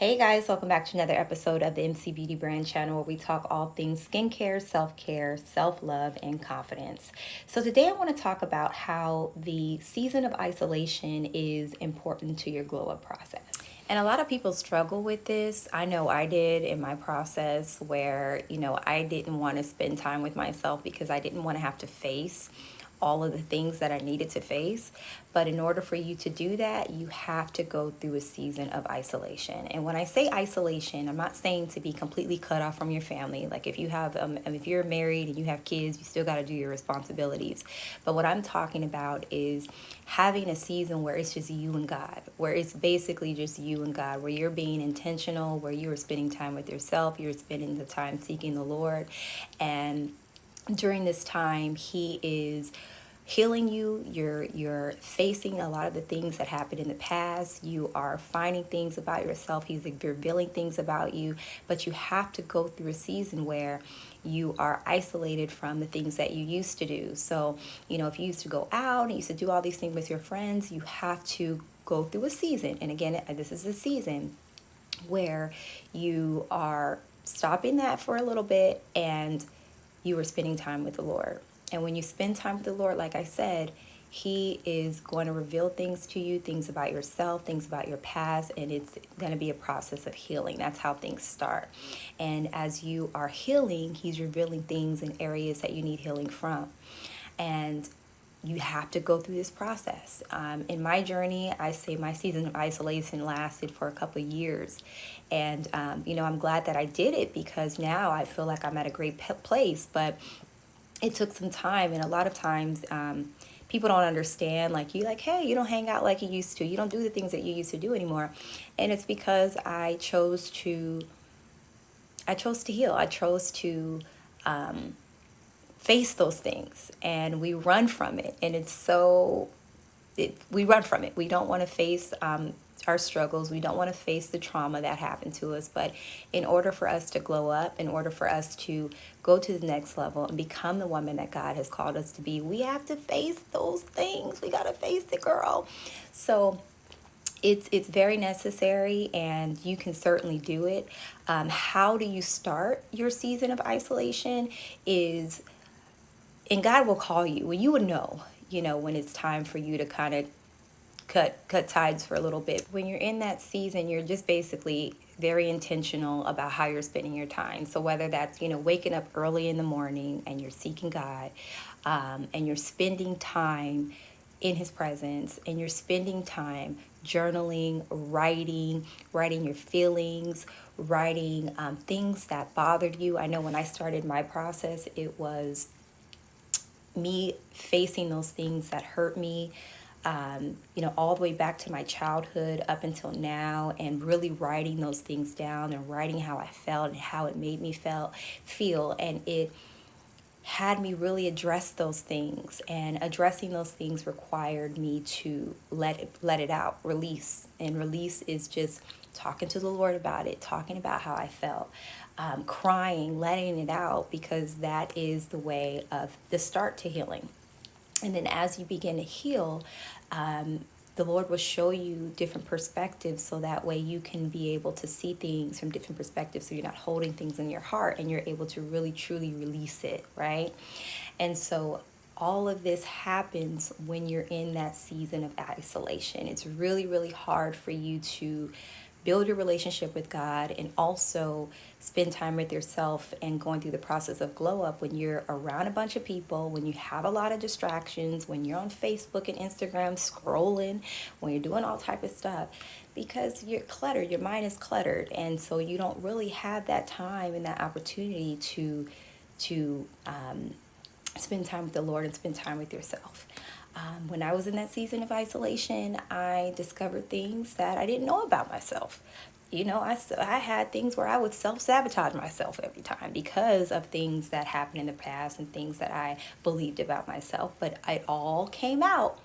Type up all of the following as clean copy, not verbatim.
Hey guys, welcome back to another episode of the MC Beauty Brand channel where we talk all things skincare, self care, self love, and confidence. So, today I want to talk about how the season of isolation is important to your glow up process. And a lot of people struggle with this. I know I did in my process where, I didn't want to spend time with myself because I didn't want to have to face all of the things that I needed to face. But in order for you to do that, you have to go through a season of isolation. And when I say isolation, I'm not saying to be completely cut off from your family. Like if you're married and you have kids, you still got to do your responsibilities. But what I'm talking about is having a season where it's just you and God, where it's basically just you and God, where you're being intentional, where you are spending time with yourself, you're spending the time seeking the Lord. And during this time, he is healing you. You're facing a lot of the things that happened in the past. You are finding things about yourself. He's like revealing things about you. But you have to go through a season where you are isolated from the things that you used to do. So, if you used to go out and you used to do all these things with your friends, you have to go through a season. And again, this is a season where you are stopping that for a little bit and you are spending time with the Lord. And when you spend time with the Lord, like I said, he is going to reveal things to you, things about yourself, things about your past, and it's going to be a process of healing. That's how things start. And as you are healing, he's revealing things in areas that you need healing from. And you have to go through this process. In my journey, I say my season of isolation lasted for a couple of years. And, I'm glad that I did it because now I feel like I'm at a great place. But it took some time. And a lot of times, people don't understand. Like, hey, you don't hang out like you used to. You don't do the things that you used to do anymore. And it's because I chose to heal. I chose to face those things, and we run from it. And we run from it. We don't want to face our struggles. We don't want to face the trauma that happened to us. But in order for us to glow up, in order for us to go to the next level and become the woman that God has called us to be, we have to face those things. We got to face it, girl. So it's very necessary, and you can certainly do it. How do you start your season of isolation is, and God will call you. Well, you would know, when it's time for you to kind of cut ties for a little bit. When you're in that season, you're just basically very intentional about how you're spending your time. So whether that's, waking up early in the morning and you're seeking God, and you're spending time in his presence, and you're spending time journaling, writing your feelings, writing things that bothered you. I know when I started my process, it was me facing those things that hurt me, all the way back to my childhood up until now, and really writing those things down and writing how I felt and how it made me feel. And it had me really address those things, and addressing those things required me to let it out, release. And release is just talking to the Lord about it, talking about how I felt, crying, letting it out, because that is the way of the start to healing. And then as you begin to heal, the Lord will show you different perspectives, so that way you can be able to see things from different perspectives, so you're not holding things in your heart and you're able to really truly release it, right? And so all of this happens when you're in that season of isolation. It's really, really hard for you to build your relationship with God and also spend time with yourself and going through the process of glow up when you're around a bunch of people, when you have a lot of distractions, when you're on Facebook and Instagram scrolling, when you're doing all type of stuff, because you're cluttered, your mind is cluttered. And so you don't really have that time and that opportunity to spend time with the Lord and spend time with yourself. When I was in that season of isolation, I discovered things that I didn't know about myself. I had things where I would self-sabotage myself every time because of things that happened in the past and things that I believed about myself. But it all came out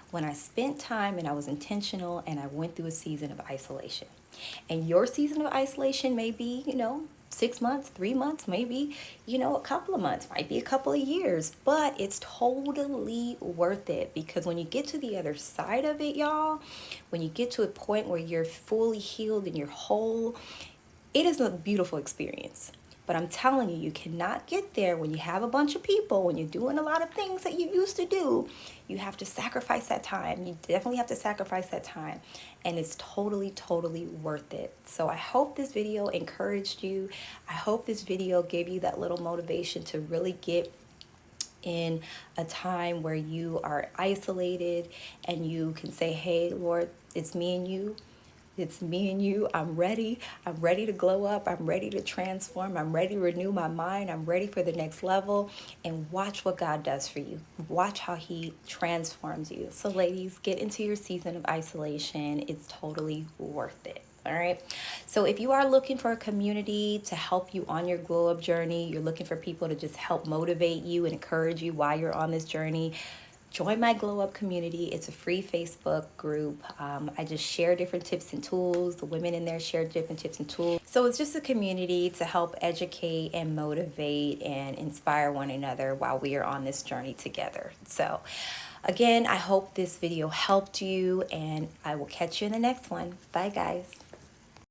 when I spent time and I was intentional and I went through a season of isolation. And your season of isolation may be, 6 months, 3 months, maybe, you know, a couple of months, might be a couple of years, but it's totally worth it, because when you get to the other side of it, y'all, when you get to a point where you're fully healed and you're whole, it is a beautiful experience. But I'm telling you, you cannot get there when you have a bunch of people, when you're doing a lot of things that you used to do. You have to sacrifice that time. You definitely have to sacrifice that time. And it's totally, totally worth it. So I hope this video encouraged you. I hope this video gave you that little motivation to really get in a time where you are isolated and you can say, hey, Lord, it's me and you. It's me and you. I'm ready. I'm ready to glow up. I'm ready to transform. I'm ready to renew my mind. I'm ready for the next level. And watch what God does for you. Watch how he transforms you. So ladies, get into your season of isolation. It's totally worth it. All right. So if you are looking for a community to help you on your glow up journey, you're looking for people to just help motivate you and encourage you while you're on this journey, join my Glow Up community. It's a free Facebook group. I just share different tips and tools. The women in there share different tips and tools. So it's just a community to help educate and motivate and inspire one another while we are on this journey together. So again, I hope this video helped you, and I will catch you in the next one. Bye, guys.